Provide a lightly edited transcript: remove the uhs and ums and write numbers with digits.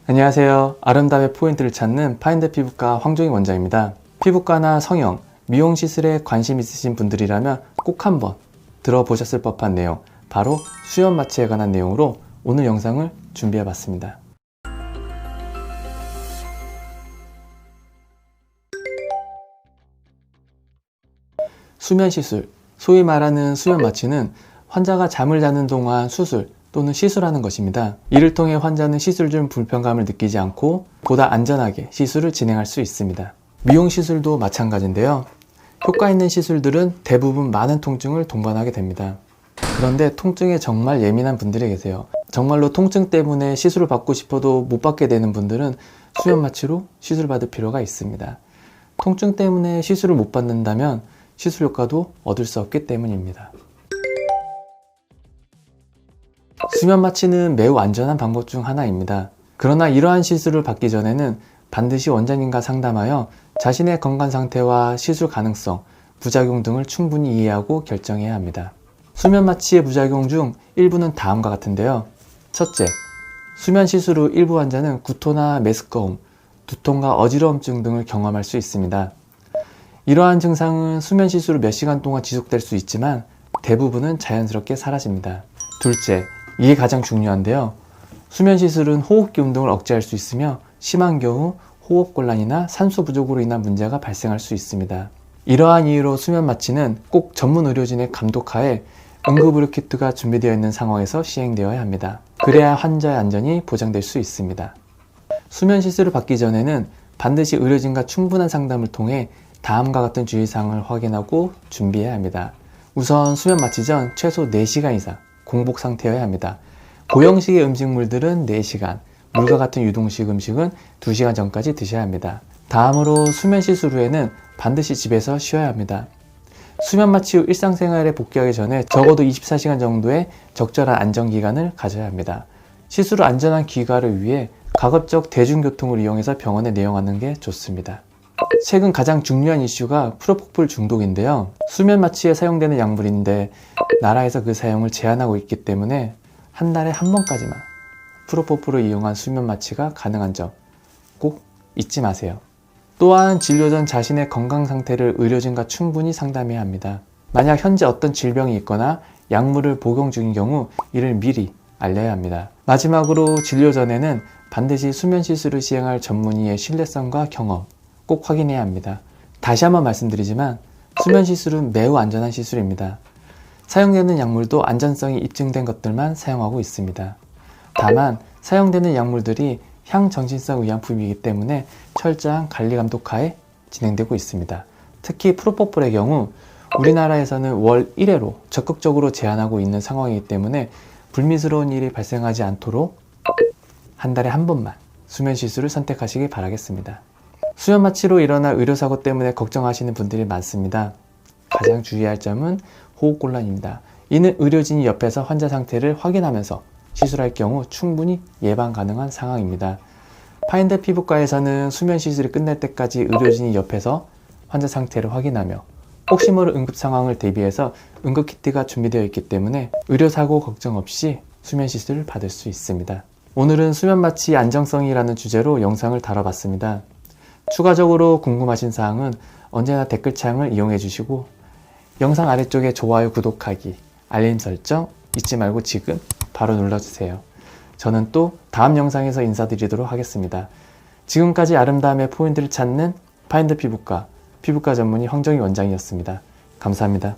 안녕하세요. 아름다움의 포인트를 찾는 파인드 피부과 황종익 원장입니다. 피부과나 성형, 미용 시술에 관심 있으신 분들이라면 꼭 한번 들어보셨을 법한 내용, 바로 수면 마취에 관한 내용으로 오늘 영상을 준비해 봤습니다. 수면 시술, 소위 말하는 수면 마취는 환자가 잠을 자는 동안 수술 또는 시술하는 것입니다. 이를 통해 환자는 시술 중 불편감을 느끼지 않고 보다 안전하게 시술을 진행할 수 있습니다. 미용 시술도 마찬가지인데요. 효과 있는 시술들은 대부분 많은 통증을 동반하게 됩니다. 그런데 통증에 정말 예민한 분들이 계세요. 정말로 통증 때문에 시술을 받고 싶어도 못 받게 되는 분들은 수면 마취로 시술 받을 필요가 있습니다. 통증 때문에 시술을 못 받는다면 시술 효과도 얻을 수 없기 때문입니다. 수면 마취는 매우 안전한 방법 중 하나입니다. 그러나 이러한 시술을 받기 전에는 반드시 원장님과 상담하여 자신의 건강 상태와 시술 가능성, 부작용 등을 충분히 이해하고 결정해야 합니다. 수면 마취의 부작용 중 일부는 다음과 같은데요. 첫째, 수면 시술 후 일부 환자는 구토나 메스꺼움, 두통과 어지러움증 등을 경험할 수 있습니다. 이러한 증상은 수면 시술 후 몇 시간 동안 지속될 수 있지만 대부분은 자연스럽게 사라집니다. 둘째, 이게 가장 중요한데요. 수면 시술은 호흡기 운동을 억제할 수 있으며 심한 경우 호흡곤란이나 산소 부족으로 인한 문제가 발생할 수 있습니다. 이러한 이유로 수면 마취는 꼭 전문 의료진의 감독하에 응급의료 키트가 준비되어 있는 상황에서 시행되어야 합니다. 그래야 환자의 안전이 보장될 수 있습니다. 수면 시술을 받기 전에는 반드시 의료진과 충분한 상담을 통해 다음과 같은 주의사항을 확인하고 준비해야 합니다. 우선 수면 마취 전 최소 4시간 이상 공복 상태여야 합니다. 고형식의 음식물들은 4시간, 물과 같은 유동식 음식은 2시간 전까지 드셔야 합니다. 다음으로 수면 시술 후에는 반드시 집에서 쉬어야 합니다. 수면 마취 후 일상생활에 복귀하기 전에 적어도 24시간 정도의 적절한 안정기간을 가져야 합니다. 시술 후 안전한 귀가를 위해 가급적 대중교통을 이용해서 병원에 내용하는 게 좋습니다. 최근 가장 중요한 이슈가 프로포폴 중독인데요. 수면 마취에 사용되는 약물인데 나라에서 그 사용을 제한하고 있기 때문에 한 달에 한 번까지만 프로포폴을 이용한 수면 마취가 가능한 점 꼭 잊지 마세요. 또한 진료 전 자신의 건강 상태를 의료진과 충분히 상담해야 합니다. 만약 현재 어떤 질병이 있거나 약물을 복용 중인 경우 이를 미리 알려야 합니다. 마지막으로 진료 전에는 반드시 수면 시술을 시행할 전문의의 신뢰성과 경험 꼭 확인해야 합니다. 다시 한번 말씀드리지만 수면 시술은 매우 안전한 시술입니다. 사용되는 약물도 안전성이 입증된 것들만 사용하고 있습니다. 다만 사용되는 약물들이 향정신성 의약품이기 때문에 철저한 관리 감독하에 진행되고 있습니다. 특히 프로포폴의 경우 우리나라에서는 월 1회로 적극적으로 제한하고 있는 상황이기 때문에 불미스러운 일이 발생하지 않도록 한 달에 한 번만 수면 시술을 선택하시기 바라겠습니다. 수면 마취로 일어날 의료사고 때문에 걱정하시는 분들이 많습니다. 가장 주의할 점은 호흡곤란입니다. 이는 의료진이 옆에서 환자 상태를 확인하면서 시술할 경우 충분히 예방 가능한 상황입니다. 파인드 피부과에서는 수면 시술이 끝날 때까지 의료진이 옆에서 환자 상태를 확인하며 혹시 모를 응급 상황을 대비해서 응급키트가 준비되어 있기 때문에 의료사고 걱정 없이 수면 시술을 받을 수 있습니다. 오늘은 수면 마취 안정성이라는 주제로 영상을 다뤄봤습니다. 추가적으로 궁금하신 사항은 언제나 댓글창을 이용해 주시고 영상 아래쪽에 좋아요, 구독하기, 알림 설정 잊지 말고 지금 바로 눌러주세요. 저는 또 다음 영상에서 인사드리도록 하겠습니다. 지금까지 아름다움의 포인트를 찾는 파인드 피부과 전문의 황종익 원장이었습니다. 감사합니다.